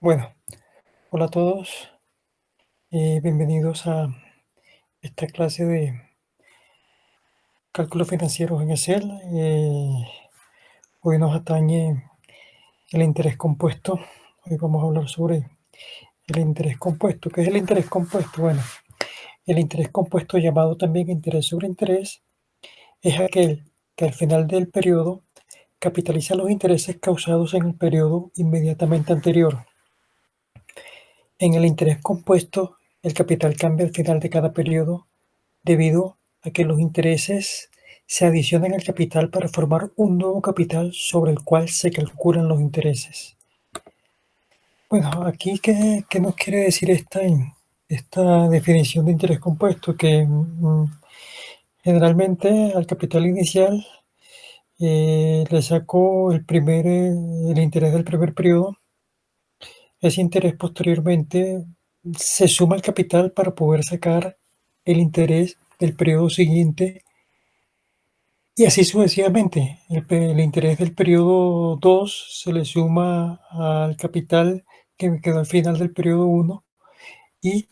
Bueno, hola a todos, bienvenidos a esta clase de cálculos financieros en Excel. Hoy nos atañe el interés compuesto. Hoy vamos a hablar sobre el interés compuesto. ¿Qué es el interés compuesto? Bueno, el interés compuesto, llamado también interés sobre interés, es aquel que al final del periodo capitaliza los intereses causados en el periodo inmediatamente anterior. En el interés compuesto, el capital cambia al final de cada periodo debido a que los intereses se adicionan al capital para formar un nuevo capital sobre el cual se calculan los intereses. Bueno, aquí, ¿qué nos quiere decir esta definición de interés compuesto? Que generalmente al capital inicial le saco el interés del primer periodo. Ese interés posteriormente se suma al capital para poder sacar el interés del periodo siguiente. Y así sucesivamente. El interés del periodo 2 se le suma al capital que me quedó al final del periodo 1 y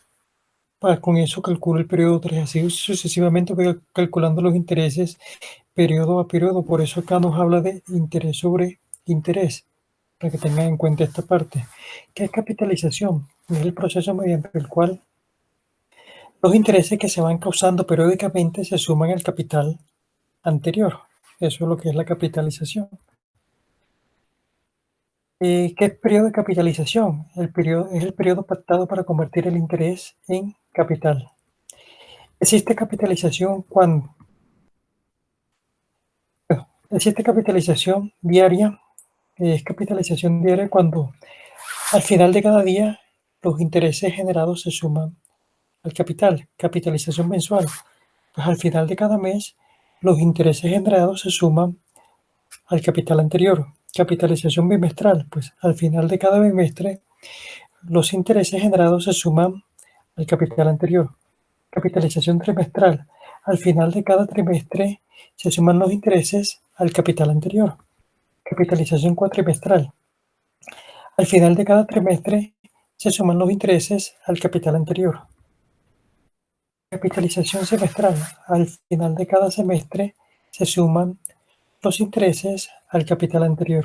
con eso calculo el periodo 3. Así sucesivamente voy calculando los intereses periodo a periodo. Por eso acá nos habla de interés sobre interés, para que tengan en cuenta esta parte. ¿Qué es capitalización? Es el proceso mediante el cual los intereses que se van causando periódicamente se suman al capital anterior. Eso es lo que es la capitalización. ¿Qué es periodo de capitalización? Es el periodo pactado para convertir el interés en capital. Existe capitalización cuando existe capitalización diaria. Es capitalización diaria cuando al final de cada día los intereses generados se suman al capital. Capitalización mensual. Pues al final de cada mes los intereses generados se suman al capital anterior. Capitalización bimestral. Pues al final de cada bimestre los intereses generados se suman al capital anterior. Capitalización trimestral. Al final de cada trimestre se suman los intereses al capital anterior. Capitalización cuatrimestral. Al final de cada trimestre se suman los intereses al capital anterior. Capitalización semestral. Al final de cada semestre se suman los intereses al capital anterior.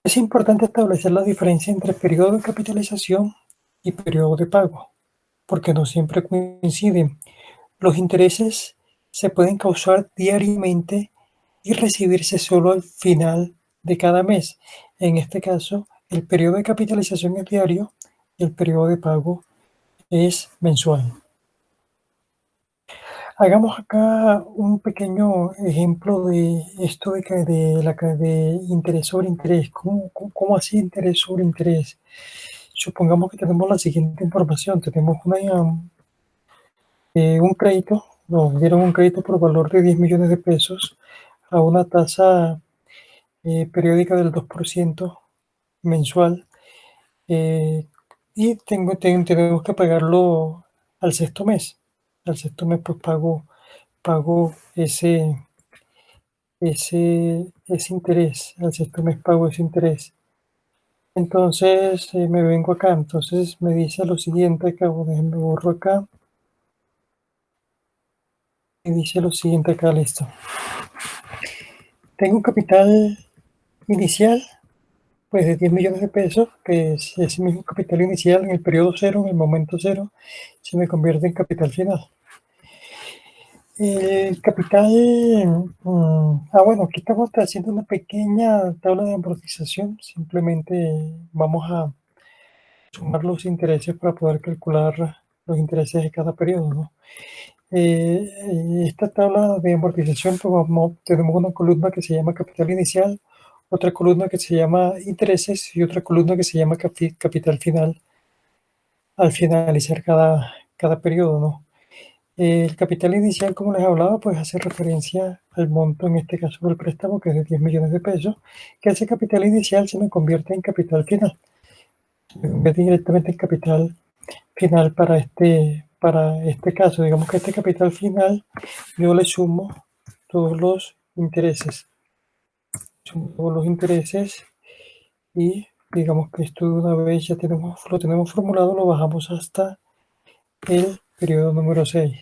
Es importante establecer la diferencia entre periodo de capitalización y periodo de pago, porque no siempre coinciden. Los intereses se pueden causar diariamente y recibirse solo al final de cada mes. En este caso, el periodo de capitalización es diario y el periodo de pago es mensual. Hagamos acá un pequeño ejemplo de esto de interés sobre interés. ¿Cómo así interés sobre interés? Supongamos que tenemos la siguiente información. Tenemos un crédito, nos dieron un crédito por valor de 10 millones de pesos a una tasa periódica del 2% mensual, y tenemos que pagarlo al sexto mes. Al sexto mes pues pago ese interés. Al sexto mes pago ese interés. Entonces me vengo acá. Entonces me dice lo siguiente acá. Déjenme borro acá. Y dice lo siguiente acá, listo. Tengo un capital inicial pues de 10 millones de pesos, que es ese mismo capital inicial en el periodo cero, en el momento cero, se me convierte en capital final. El capital, bueno, aquí estamos haciendo una pequeña tabla de amortización. Simplemente vamos a sumar los intereses para poder calcular los intereses de cada periodo, ¿no? Esta tabla de amortización, pues tenemos una columna que se llama capital inicial, otra columna que se llama intereses y otra columna que se llama capital final al finalizar cada periodo, ¿no? El capital inicial, como les hablaba, pues hace referencia al monto, en este caso del préstamo, que es de 10 millones de pesos, que ese capital inicial se me convierte en capital final. Se me convierte directamente en capital final para este caso. Digamos que este capital final yo le sumo todos los intereses. Sumo todos los intereses y digamos que esto de una vez ya lo tenemos formulado, lo bajamos hasta el periodo número 6.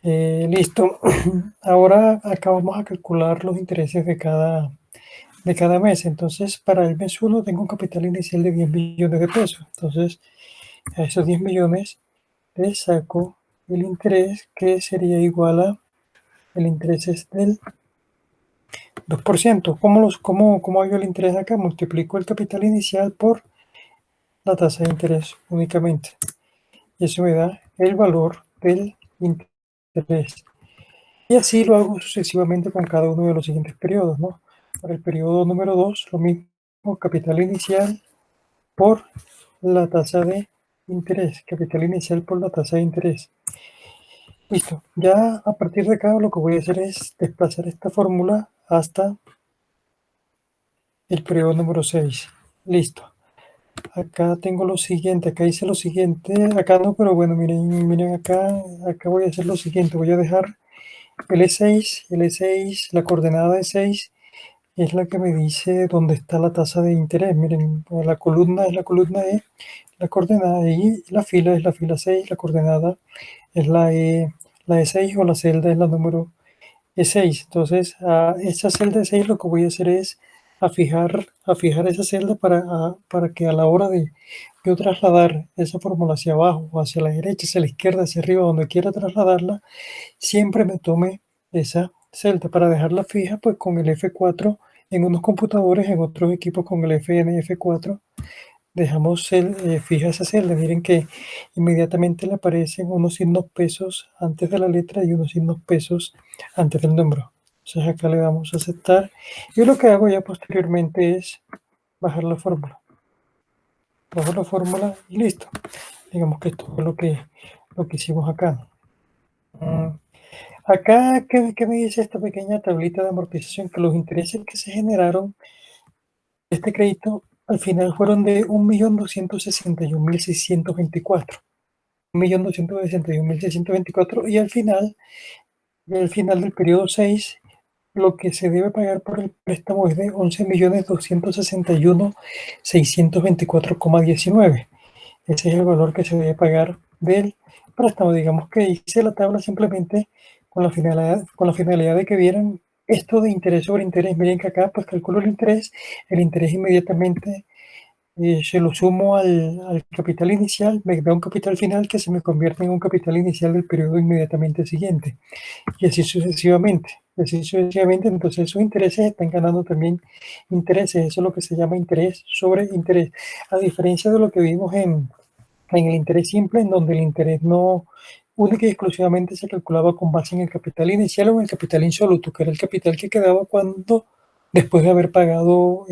Listo. Ahora acá vamos a calcular los intereses de cada mes. Entonces, para el mes 1 tengo un capital inicial de 10 millones de pesos. Entonces, a esos 10 millones le saco el interés, que sería igual a el interés es del 2%. ¿Cómo hago el interés acá? Multiplico el capital inicial por la tasa de interés únicamente. Y eso me da el valor del interés. Y así lo hago sucesivamente con cada uno de los siguientes periodos, ¿no? Para el periodo número 2, lo mismo, capital inicial por la tasa de interés. Capital inicial por la tasa de interés. Listo. Ya a partir de acá lo que voy a hacer es desplazar esta fórmula hasta el periodo número 6. Listo. Acá tengo lo siguiente, acá hice lo siguiente, acá no, pero bueno, miren acá voy a hacer lo siguiente, voy a dejar el E6, la coordenada de 6 es la que me dice dónde está la tasa de interés. Miren, la columna es la columna E, la coordenada y la fila es la fila 6, la coordenada es la E6 o la celda es la número E6. Entonces, a esa celda E6 lo que voy a hacer es a fijar esa celda para que a la hora de yo trasladar esa fórmula hacia abajo, o hacia la derecha, hacia la izquierda, hacia arriba, donde quiera trasladarla, siempre me tome esa celda para dejarla fija, pues con el F4 en unos computadores, en otros equipos con el FN F4, dejamos fija esa celda. Miren que inmediatamente le aparecen unos signos pesos antes de la letra y unos signos pesos antes del número. Entonces acá le damos a aceptar y lo que hago ya posteriormente es bajar la fórmula. Bajo la fórmula y listo. Digamos que esto es lo que hicimos acá. Acá, ¿qué me dice esta pequeña tablita de amortización? Que los intereses que se generaron de este crédito al final fueron de 1.261.624. 1.261.624 y al final del periodo 6, lo que se debe pagar por el préstamo es de 11.261.624,19. Ese es el valor que se debe pagar del préstamo. Digamos que hice la tabla simplemente con la finalidad de que vieran esto de interés sobre interés. Miren que acá pues calculo el interés inmediatamente se lo sumo al capital inicial, me da un capital final que se me convierte en un capital inicial del periodo inmediatamente siguiente. Y así sucesivamente. Y así sucesivamente, entonces esos intereses están ganando también intereses. Eso es lo que se llama interés sobre interés. A diferencia de lo que vimos en el interés simple, en donde el interés no única y exclusivamente se calculaba con base en el capital inicial o en el capital insoluto, que era el capital que quedaba cuando después de haber pagado,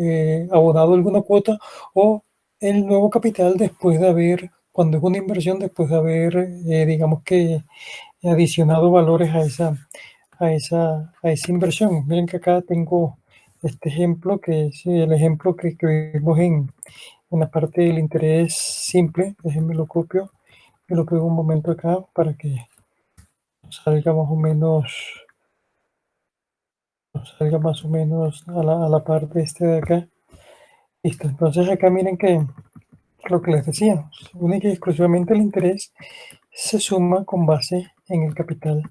abonado alguna cuota, o el nuevo capital después de haber, cuando es una inversión, después de haber, digamos que, adicionado valores a esa inversión. Miren que acá tengo este ejemplo, que es el ejemplo que vimos en la parte del interés simple. Déjenme lo copio y lo pego un momento acá para que salga más o menos, salga más o menos a la parte este de acá. Listo, entonces acá miren que lo que les decía, única y exclusivamente el interés se suma con base en el capital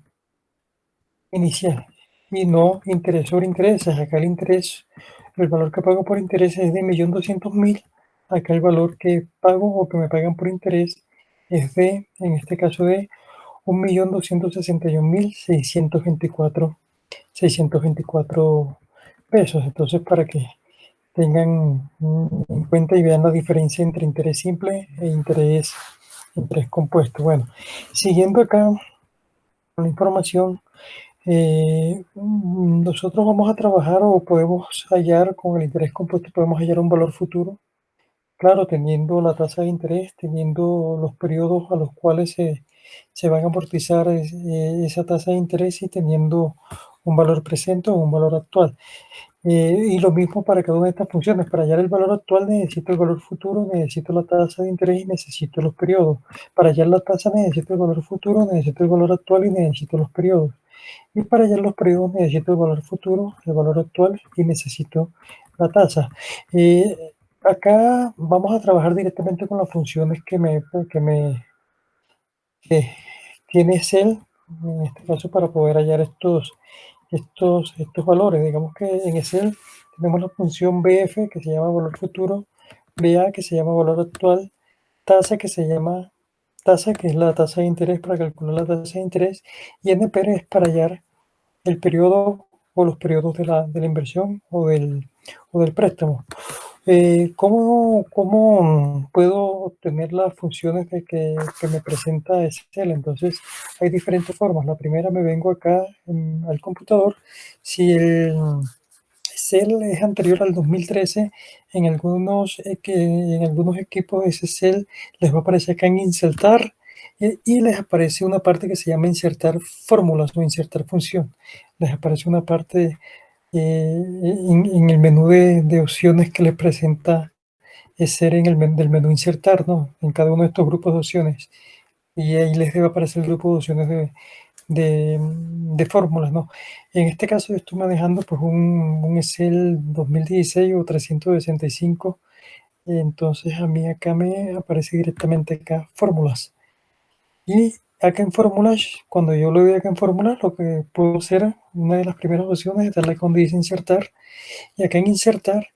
inicial y no interés sobre intereses. Acá el interés, el valor que pago por interés es de 1.200.000. Acá el valor que pago o que me pagan por interés es de, en este caso, de 1.261.624 pesos. Entonces, para que tengan en cuenta y vean la diferencia entre interés simple e interés compuesto. Bueno, siguiendo acá con la información, nosotros vamos a trabajar o podemos hallar con el interés compuesto, podemos hallar un valor futuro, claro, teniendo la tasa de interés, teniendo los periodos a los cuales se van a amortizar esa tasa de interés y teniendo un valor presente o un valor actual. Y lo mismo para cada una de estas funciones. Para hallar el valor actual necesito el valor futuro, necesito la tasa de interés y necesito los periodos. Para hallar la tasa necesito el valor futuro, necesito el valor actual y necesito los periodos. Y para hallar los periodos necesito el valor futuro, el valor actual y necesito la tasa. Acá vamos a trabajar directamente con las funciones que tiene Excel, en este caso para poder hallar estos valores. Digamos que en Excel tenemos la función BF que se llama valor futuro, BA que se llama valor actual, tasa que se llama tasa, que es la tasa de interés para calcular la tasa de interés, y NPR es para hallar el periodo o los periodos de la inversión o del préstamo. ¿Cómo puedo obtener las funciones que me presenta Excel? Entonces, hay diferentes formas. La primera, me vengo acá al computador. Si el Excel es anterior al 2013, en algunos equipos ese Excel les va a aparecer acá en insertar, y les aparece una parte que se llama insertar fórmulas o insertar función. Les aparece una parte en el menú de opciones que les presenta Excel del menú insertar, ¿no? En cada uno de estos grupos de opciones. Y ahí les debe aparecer el grupo de opciones de fórmulas, ¿no? En este caso yo estoy manejando pues un Excel 2016 o 365, entonces a mí acá me aparece directamente acá fórmulas. Y acá en fórmulas, cuando yo le doy acá en fórmulas, lo que puedo hacer, una de las primeras opciones es darle donde dice insertar, y acá en insertar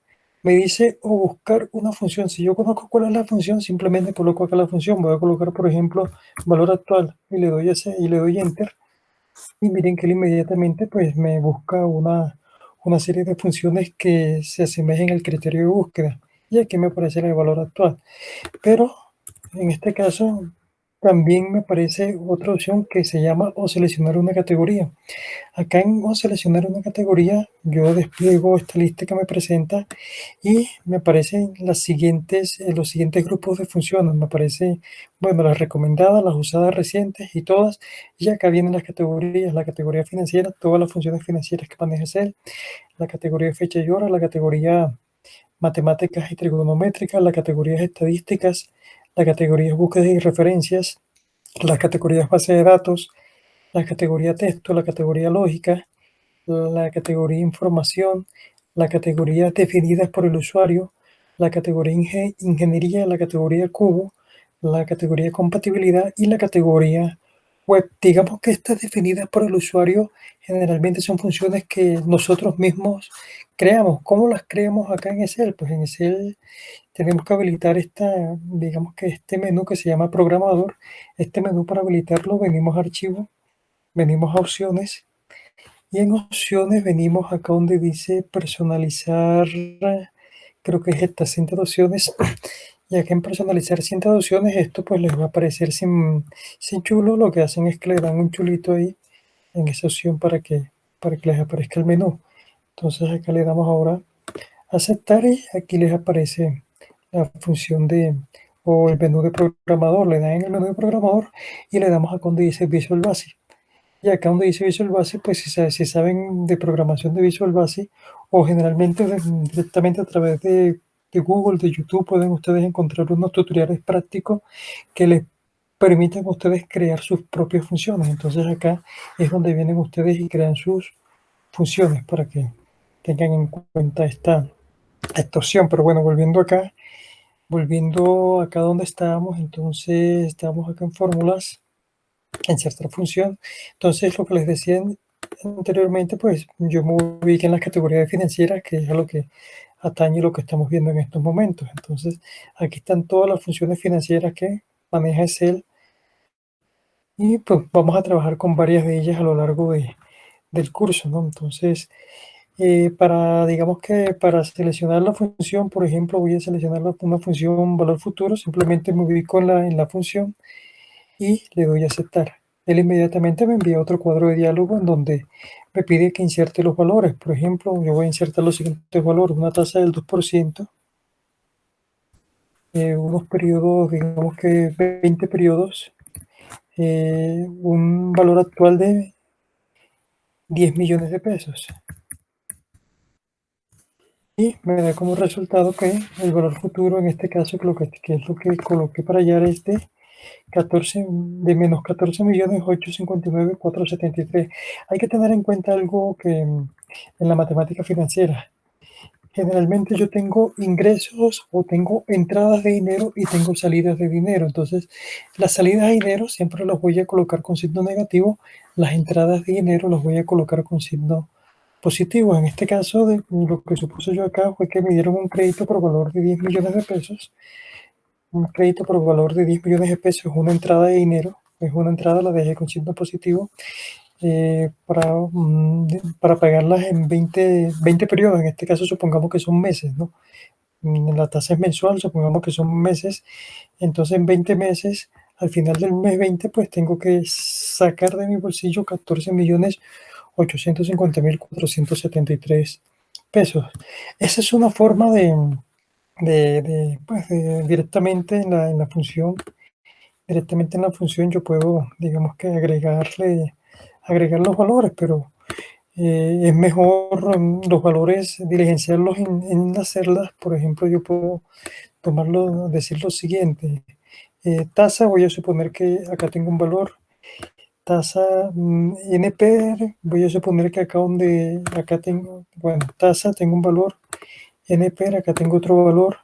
me dice o buscar una función. Si yo conozco cuál es la función, simplemente coloco acá la función. Voy a colocar, por ejemplo, valor actual y le doy ese y le doy enter. Y miren que él inmediatamente pues me busca una serie de funciones que se asemejen al criterio de búsqueda. Y aquí me aparece el valor actual. Pero en este caso también me aparece otra opción que se llama o seleccionar una categoría. Acá en o seleccionar una categoría, yo despliego esta lista que me presenta y me aparecen los siguientes grupos de funciones. Me aparece, bueno, las recomendadas, las usadas recientes y todas. Y acá vienen las categorías, la categoría financiera, todas las funciones financieras que maneja Excel, la categoría fecha y hora, la categoría matemáticas y trigonométricas, las categorías estadísticas, la categoría búsquedas y referencias, las categorías base de datos, la categoría texto, la categoría lógica, la categoría información, la categoría definidas por el usuario, la categoría ingeniería, la categoría cubo, la categoría compatibilidad y la categoría web. Digamos que estas definidas por el usuario generalmente son funciones que nosotros mismos creamos. ¿Cómo las creamos acá en Excel? Pues en Excel tenemos que habilitar digamos que este menú que se llama programador. Este menú, para habilitarlo, venimos a archivo, venimos a opciones, y en opciones venimos acá donde dice personalizar, creo que es esta cinta de opciones. Y acá en personalizar cinta de opciones, esto pues les va a aparecer sin chulo. Lo que hacen es que le dan un chulito ahí en esa opción para que les aparezca el menú. Entonces acá le damos ahora aceptar y aquí les aparece la función o el menú de programador. Le dan en el menú de programador y le damos acá donde dice Visual Basic. Y acá donde dice Visual Basic, pues si saben de programación de Visual Basic, o generalmente directamente a través de Google, de YouTube, pueden ustedes encontrar unos tutoriales prácticos que les permiten a ustedes crear sus propias funciones. Entonces acá es donde vienen ustedes y crean sus funciones para que tengan en cuenta esta opción. Pero bueno, volviendo acá donde estábamos, entonces estamos acá en fórmulas, en cierta función. Entonces, lo que les decía anteriormente, pues yo me ubiqué en las categorías financieras, que es a lo que atañe lo que estamos viendo en estos momentos. Entonces, aquí están todas las funciones financieras que maneja Excel, y pues vamos a trabajar con varias de ellas a lo largo del curso, ¿no? Entonces, digamos que para seleccionar la función, por ejemplo, voy a seleccionar una función valor futuro. Simplemente me ubico en la función y le doy a aceptar. Él inmediatamente me envía otro cuadro de diálogo en donde me pide que inserte los valores. Por ejemplo, yo voy a insertar los siguientes valores: una tasa del 2%, unos periodos, digamos que 20 periodos, un valor actual de 10 millones de pesos. Y me da como resultado que el valor futuro, en este caso, que es lo que coloqué para hallar, es de menos 14.859.473. Hay que tener en cuenta algo que en la matemática financiera, Generalmente yo tengo ingresos o tengo entradas de dinero y tengo salidas de dinero. Entonces, las salidas de dinero siempre las voy a colocar con signo negativo, las entradas de dinero las voy a colocar con signo positivo. En este caso, lo que supuse yo acá fue que me dieron un crédito por valor de 10 millones de pesos. Un crédito por valor de 10 millones de pesos es una entrada de dinero, es una entrada, la dejé con signo positivo para pagarlas en 20 periodos. En este caso, supongamos que son meses, ¿no? La tasa es mensual, supongamos que son meses. Entonces, en 20 meses, al final del mes 20, pues tengo que sacar de mi bolsillo 14.850.473 pesos. Esa es una forma pues, directamente en la función. Directamente en la función yo puedo, digamos que agregar los valores, pero es mejor los valores diligenciarlos en las celdas. Por ejemplo, yo puedo decir lo siguiente. Tasa, voy a suponer que acá tengo un valor. Tasa NPR, voy a suponer que acá tengo, bueno, tasa, tengo un valor. NPR, acá tengo otro valor.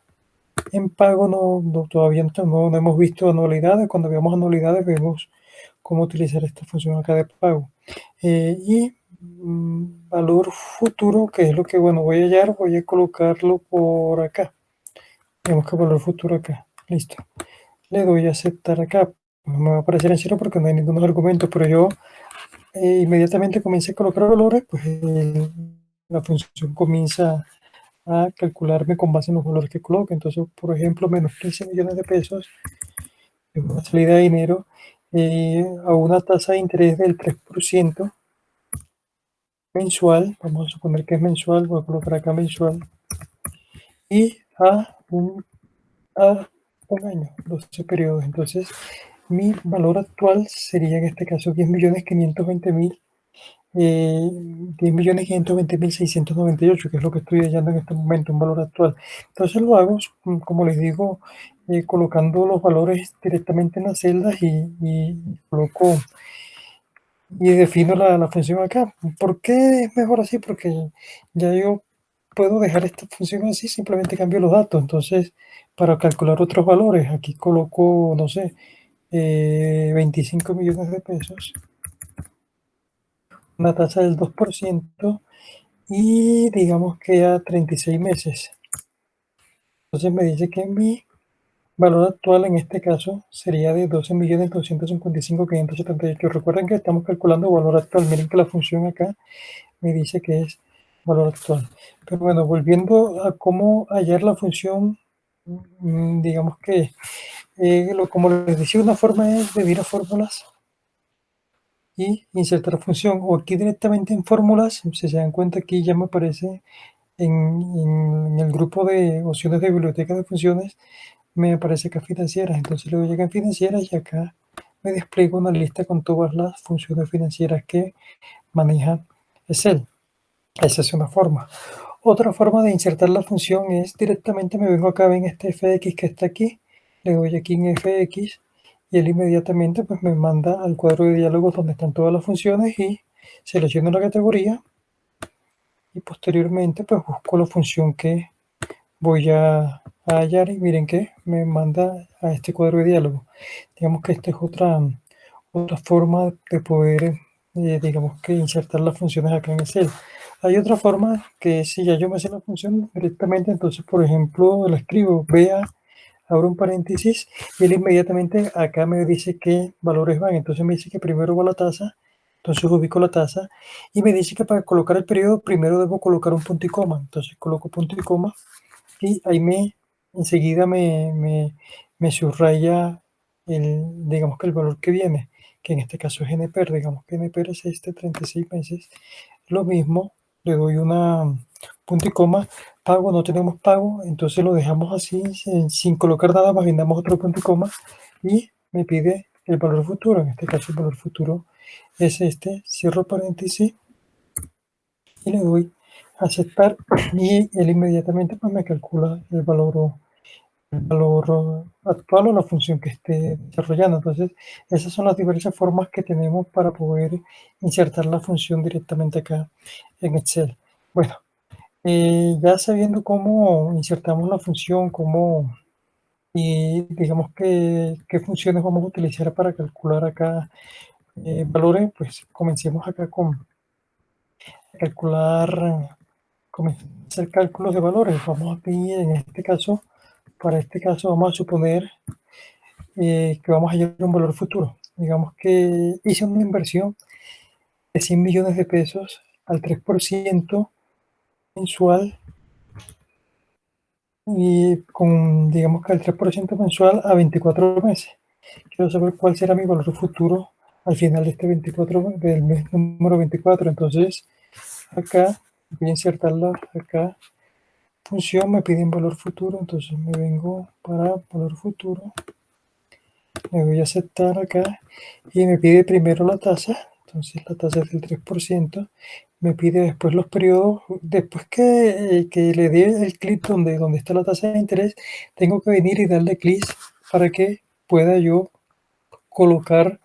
En pago todavía no hemos visto anualidades. Cuando veamos anualidades vemos cómo utilizar esta función acá de pago. Y valor futuro, que es lo que bueno voy a hallar, voy a colocarlo por acá. Digamos que valor futuro acá. Listo. Le doy a aceptar acá. No me va a aparecer en cero porque no hay ningún argumento, pero yo inmediatamente comienzo a colocar valores, pues la función comienza a calcularme con base en los valores que coloque. Entonces, por ejemplo, menos 15 millones de pesos es una salida de dinero a una tasa de interés del 3% mensual. Vamos a suponer que es mensual, voy a colocar acá mensual. Y a un año, 12 periodos. Entonces, mi valor actual sería en este caso 10.520.000. 10.520.698, que es lo que estoy hallando en este momento, un valor actual. Entonces lo hago, como les digo, colocando los valores directamente en las celdas y coloco y defino la función acá. ¿Por qué es mejor así? Porque ya yo puedo dejar esta función así, simplemente cambio los datos. Entonces, para calcular otros valores, aquí coloco, no sé, 25 millones de pesos, una tasa del 2% y digamos que a 36 meses. Entonces me dice que mi valor actual en este caso sería de 12.255.578. Recuerden que estamos calculando valor actual. Miren que la función acá me dice que es valor actual. Pero bueno, volviendo a cómo hallar la función, digamos que, como les decía, una forma es venir a fórmulas y insertar función. O aquí directamente en fórmulas, si se dan cuenta aquí ya me aparece en el grupo de opciones de biblioteca de funciones, me aparece acá financieras. Entonces le doy acá en financieras y acá me despliega una lista con todas las funciones financieras que maneja Excel. Esa es una forma. Otra forma de insertar la función es directamente me vengo acá, ven este fx que está aquí, le doy aquí en fx y él inmediatamente pues me manda al cuadro de diálogos donde están todas las funciones y selecciono la categoría y posteriormente pues busco la función que voy a hallar y miren que me manda a este cuadro de diálogo. Digamos que esta es otra forma de poder, digamos que insertar las funciones acá en Excel. Hay otra forma que si ya yo me sé la función directamente, entonces por ejemplo la escribo, vea, abro un paréntesis y él inmediatamente acá me dice qué valores van. Entonces me dice que primero va la tasa, entonces ubico la tasa y me dice que para colocar el periodo primero debo colocar un punto y coma. Entonces coloco punto y coma y ahí enseguida me subraya digamos que el valor que viene, que en este caso es NPR. Digamos que NPR es 36 meses. Lo mismo, le doy una punto y coma, pago, no tenemos pago, entonces lo dejamos así, sin colocar nada más, damos otro punto y coma y me pide el valor futuro. En este caso el valor futuro es este, cierro paréntesis y le doy a aceptar y él inmediatamente pues me calcula el valor actual o la función que esté desarrollando. Entonces, esas son las diversas formas que tenemos para poder insertar la función directamente acá en Excel. Bueno, Ya sabiendo cómo insertamos la función, cómo y digamos qué funciones vamos a utilizar para calcular acá valores, pues comencemos acá con calcular, comenzar a hacer cálculos de valores. Vamos aquí, en este caso, para este caso vamos a suponer que vamos a hallar un valor futuro. Digamos que hice una inversión de 100 millones de pesos al 3% mensual y con, digamos que al 3% mensual a 24 meses. Quiero saber cuál será mi valor futuro al final de este 24, del mes número 24. Entonces, acá voy a insertarla acá. Función me pide un valor futuro, entonces me vengo para valor futuro. Me voy a aceptar acá y me pide primero la tasa. Entonces la tasa es del 3%. Me pide después los periodos. Después que le dé el clic donde está la tasa de interés, tengo que venir y darle clic para que pueda yo colocar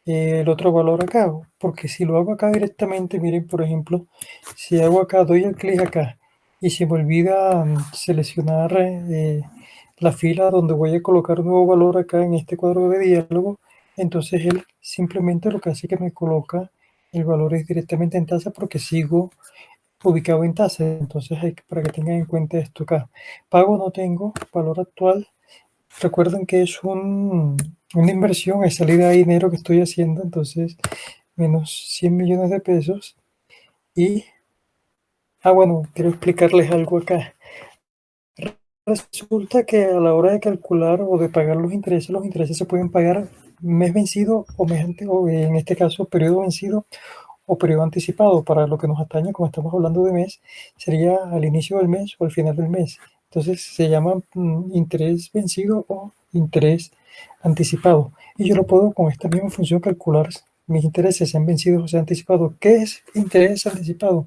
el otro valor acá, porque si lo hago acá directamente, miren, por ejemplo, si hago acá, doy el clic acá y se me olvida seleccionar la fila donde voy a colocar un nuevo valor acá en este cuadro de diálogo, entonces él simplemente lo que hace es que me coloca el valor es directamente en tasa porque sigo ubicado en tasa. Entonces para que tengan en cuenta esto acá. Pago no tengo, valor actual. Recuerden que es una inversión, es salida de dinero que estoy haciendo, entonces menos 100 millones de pesos. Y, bueno, quiero explicarles algo acá. Resulta que a la hora de calcular o de pagar los intereses se pueden pagar mes vencido o mes o en este caso periodo vencido o periodo anticipado. Para lo que nos atañe, como estamos hablando de mes, sería al inicio del mes o al final del mes. Entonces se llama interés vencido o interés anticipado. Y yo lo puedo con esta misma función calcular mis intereses, sean vencidos o sean anticipados. ¿Qué es interés anticipado?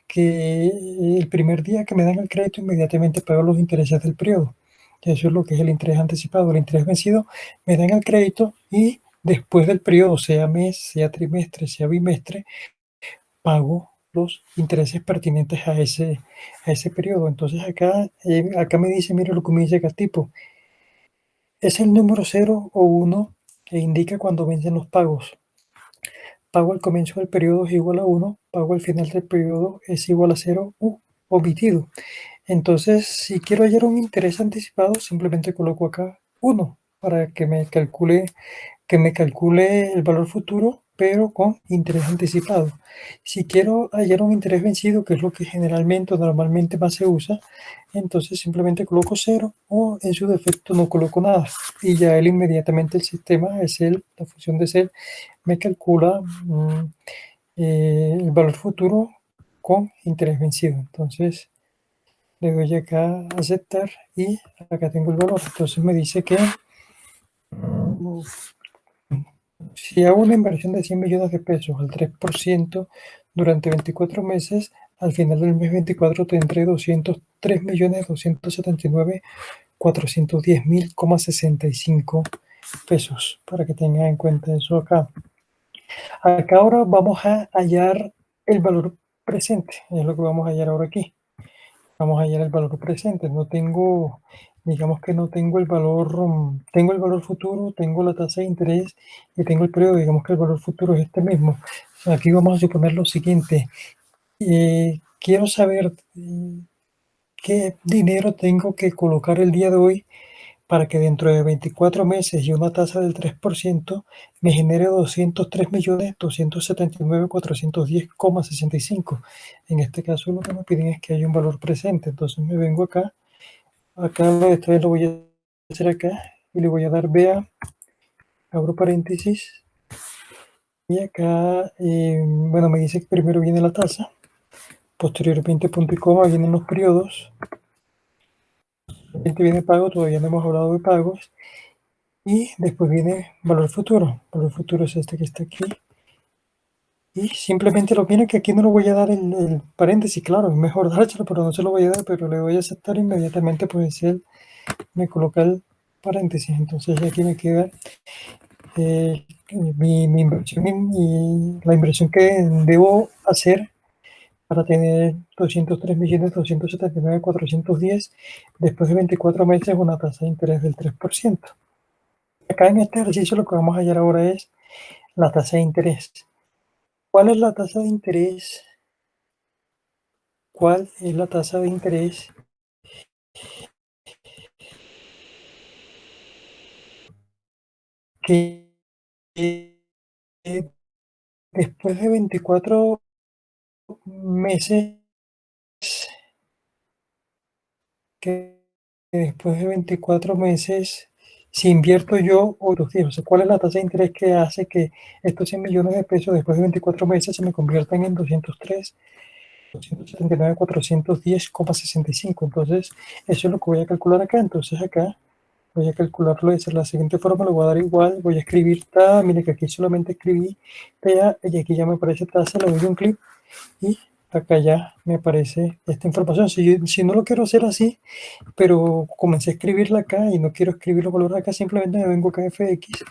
Que el primer día que me dan el crédito inmediatamente pago los intereses del periodo. Eso es lo que es el interés anticipado. El interés vencido me dan el crédito y después del periodo, sea mes, sea trimestre, sea bimestre, pago los intereses pertinentes a ese periodo. Entonces acá me dice, mire lo que me dice acá, tipo, es el número 0 o 1 que indica cuando vencen los pagos. Pago al comienzo del periodo es igual a 1, pago al final del periodo es igual a 0 u omitido. Entonces, si quiero hallar un interés anticipado, simplemente coloco acá 1 para que me calcule el valor futuro, pero con interés anticipado. Si quiero hallar un interés vencido, que es lo que generalmente o normalmente más se usa, entonces simplemente coloco 0 o en su defecto no coloco nada. Y ya él inmediatamente el sistema, la función de ser, me calcula el valor futuro con interés vencido. Entonces le doy acá a aceptar y acá tengo el valor. Entonces me dice que si hago una inversión de 100 millones de pesos al 3% durante 24 meses, al final del mes 24 tendré 203.279.410.65 pesos, para que tengan en cuenta eso acá. Acá ahora vamos a hallar el valor presente, es lo que vamos a hallar ahora aquí. Vamos a hallar el valor presente. No tengo, digamos que no tengo el valor, tengo el valor futuro, tengo la tasa de interés y tengo el periodo. Digamos que el valor futuro es este mismo. Aquí vamos a suponer lo siguiente. Quiero saber qué dinero tengo que colocar el día de hoy para que dentro de 24 meses y una tasa del 3% me genere 203.279.410,65. En este caso lo que me piden es que haya un valor presente. Entonces me vengo acá, esta vez lo voy a hacer acá y le voy a dar BA, abro paréntesis y acá, bueno, me dice que primero viene la tasa, posteriormente punto y coma, vienen los periodos, viene pago, todavía no hemos hablado de pagos. Y después viene valor futuro. Valor futuro es este que está aquí. Y simplemente lo viene que aquí no lo voy a dar el paréntesis, claro, es mejor dárselo, pero no se lo voy a dar, pero le voy a aceptar inmediatamente, pues él me coloca el paréntesis. Entonces aquí me queda mi inversión y la inversión que debo hacer para tener 203.279.410 después de 24 meses una tasa de interés del 3%. Acá en este ejercicio lo que vamos a hallar ahora es la tasa de interés. ¿Cuál es la tasa de interés? ¿Cuál es la tasa de interés que después de 24 meses, que después de 24 meses, si invierto yo otros días, o sea, ¿cuál es la tasa de interés que hace que estos 100 millones de pesos después de 24 meses se me conviertan en 203.410,65? Entonces, eso es lo que voy a calcular acá. Entonces, acá voy a calcularlo de la siguiente forma, lo voy a dar igual, voy a escribir TA, mire que aquí solamente escribí TA y aquí ya me aparece tasa, le doy un clic y acá ya me aparece esta información. Si no lo quiero hacer así, pero comencé a escribirla acá y no quiero escribir los valores acá, simplemente me vengo acá a FX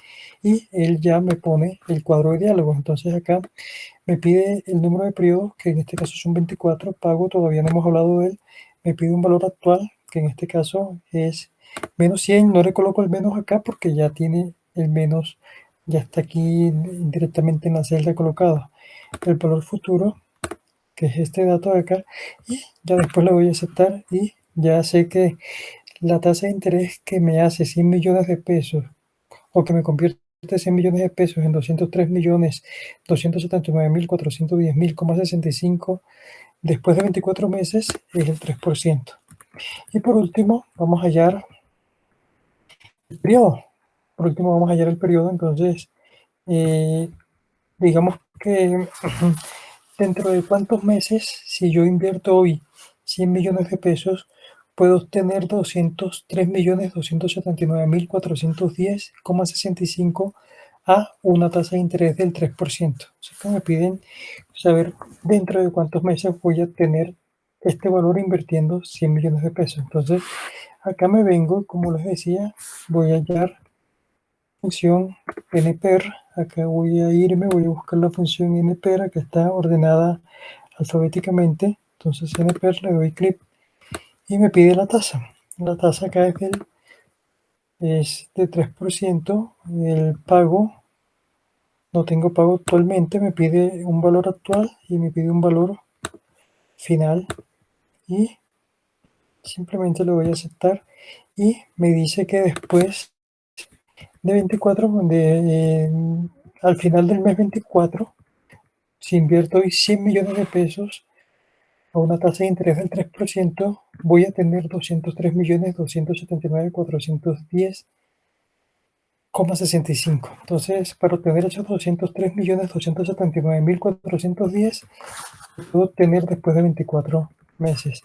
y él ya me pone el cuadro de diálogo. Entonces acá me pide el número de periodos, que en este caso son 24, pago, todavía no hemos hablado de él, me pide un valor actual, que en este caso es menos 100, no le coloco el menos acá porque ya tiene el menos, ya está aquí directamente en la celda colocada. El valor futuro, que es este dato de acá, y ya después le voy a aceptar y ya sé que la tasa de interés que me hace 100 millones de pesos o que me convierte 100 millones de pesos en 203.279.410.65 después de 24 meses es el 3%. Y por último, vamos a hallar el periodo. Por último, vamos a hallar el periodo. Entonces, digamos que dentro de cuántos meses, si yo invierto hoy 100 millones de pesos, puedo obtener 203.279.410,65 a una tasa de interés del 3%. O sea que me piden saber dentro de cuántos meses voy a tener este valor invirtiendo 100 millones de pesos. Entonces, acá me vengo, como les decía, voy a hallar función nper, acá voy a irme, voy a buscar la función nper que está ordenada alfabéticamente. Entonces nper, le doy clic y me pide la tasa acá es de 3%. El pago, no tengo pago actualmente, me pide un valor actual y me pide un valor final y simplemente lo voy a aceptar y me dice que después de 24, al final del mes 24, si invierto hoy 100 millones de pesos a una tasa de interés del 3%, voy a tener 203.279.410,65. Entonces, para obtener esos 203.279.410, puedo obtener después de 24 meses.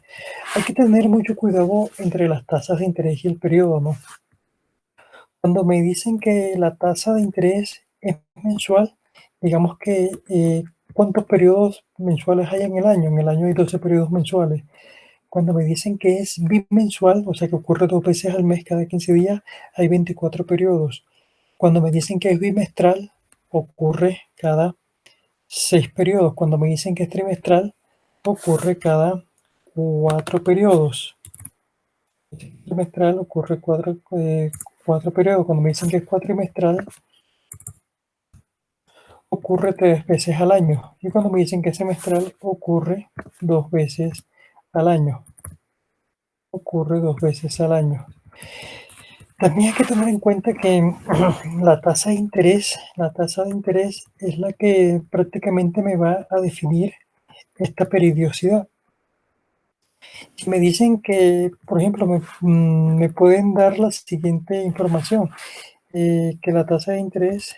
Hay que tener mucho cuidado entre las tasas de interés y el periodo, ¿no? Cuando me dicen que la tasa de interés es mensual, digamos que ¿cuántos periodos mensuales hay en el año? En el año hay 12 periodos mensuales. Cuando me dicen que es bimensual, o sea que ocurre 2 veces al mes cada 15 días, hay 24 periodos. Cuando me dicen que es bimestral, ocurre cada 6 periodos. Cuando me dicen que es trimestral, ocurre cada 4 periodos. Trimestral ocurre 4 periodos. Cuando me dicen que es cuatrimestral, ocurre 3 veces al año. Y cuando me dicen que es semestral, ocurre 2 veces al año. Ocurre 2 veces al año. También hay que tener en cuenta que la tasa de interés es la que prácticamente me va a definir esta periodicidad. Si me dicen que, por ejemplo, me pueden dar la siguiente información, que la tasa de interés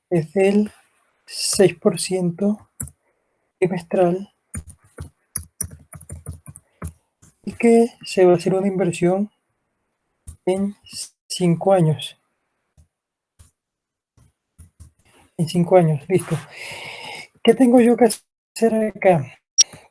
es del 6% trimestral y que se va a hacer una inversión en 5 años. En 5 años, listo. ¿Qué tengo yo que hacer acá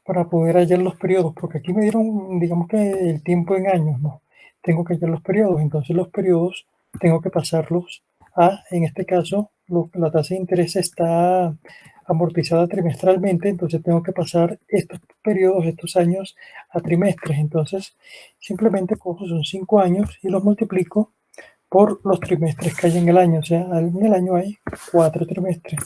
para poder hallar los periodos? Porque aquí me dieron, digamos que el tiempo en años, ¿no? Tengo que hallar los periodos, entonces los periodos tengo que pasarlos a, en este caso, la tasa de interés está amortizada trimestralmente, entonces tengo que pasar estos periodos, estos años a trimestres. Entonces, simplemente cojo, son 5 años y los multiplico por los trimestres que hay en el año. O sea, en el año hay 4 trimestres.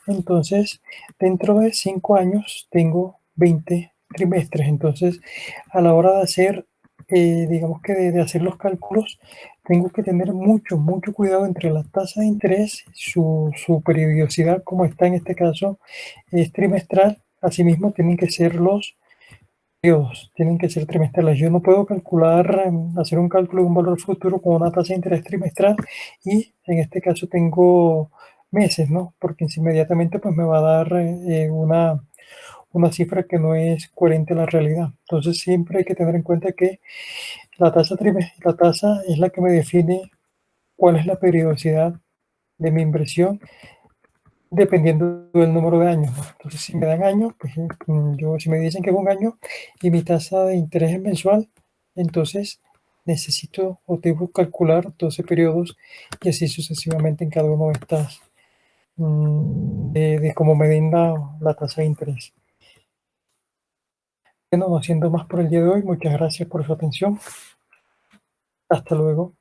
Entonces, dentro de 5 años tengo 20 trimestres. Entonces, a la hora de hacer, digamos que de hacer los cálculos, tengo que tener mucho, mucho cuidado entre la tasa de interés, su periodicidad, como está en este caso, es trimestral. Asimismo, tienen que ser los periodos, tienen que ser trimestrales. Yo no puedo calcular, hacer un cálculo de un valor futuro con una tasa de interés trimestral y en este caso tengo meses, ¿no? Porque inmediatamente pues me va a dar una cifra que no es coherente a la realidad. Entonces siempre hay que tener en cuenta que la tasa es la que me define cuál es la periodicidad de mi inversión dependiendo del número de años, ¿no? Entonces, si me dan años, pues si me dicen que es un año y mi tasa de interés es mensual, entonces necesito o debo calcular 12 periodos y así sucesivamente en cada uno de estas, de cómo me den la tasa de interés. Bueno, no siendo más por el día de hoy, muchas gracias por su atención. Hasta luego.